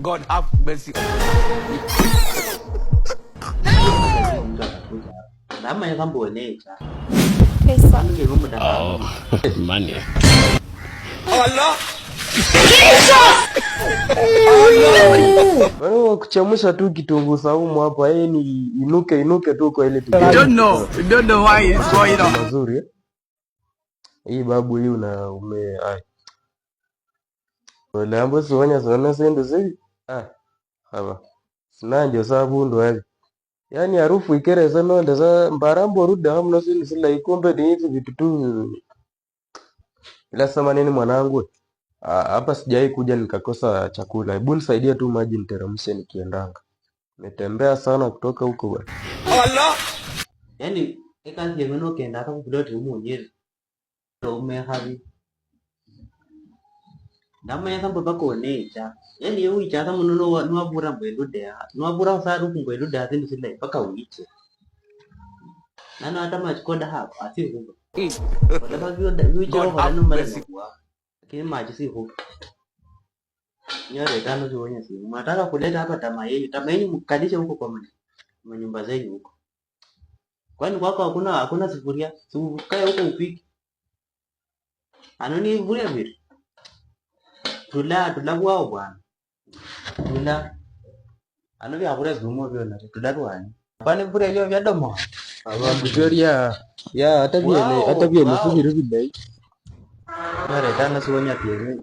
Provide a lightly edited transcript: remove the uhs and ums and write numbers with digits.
God have mercy. Lama ya kambo necha. Pesa. Oh, money. Allah. Wewe kuchamusha tu kitunguu saumu hapa ni inuke tu kwa ile You don't know why it's going on. mazuri. Hii babu hii ai. Wala ambo siwanya sana sendo zi. Haba. Sinanje sabundo hivi. Yaani harufu ikere sana ndaza mbarambo ruda hamna sila ikombe ni hivi vitu tu. Ila sema nini mwanangu? Hapa sijai kuja nikakosa chakula. Hebu nisaidia tu maji niteremshe nikiendanga. Nimetembea sana kutoka huko bwana. Allah. Yani kazi yenu kenda kama kudote mwenyewe. Umehavi. Lama ya kambo bako necha. Yani yeu ichata munono nuabura mbwelude. Nuabura saru mbwelude atini sila paka uiche. Nano hata machikoda hapa ati huko. Wala bagyo uiche kwa nanu mara kwa. Lakini maji si huko. Nyore tano ziwonya si. Mataka kuleta hapa tamayeni mkadisha huko kwa manyumba zenyu huko. Kwani kwako hakuna sufuria? Sukae huko upiki. Anoni vuria vile. Tula kwao bwana. Tula. Ano vya kure zumo vyo na tula rwani. Kwani vuria leo vya domo. Aba Victoria ya hata vile subiri vile. Nyore tano ziwonya tiene.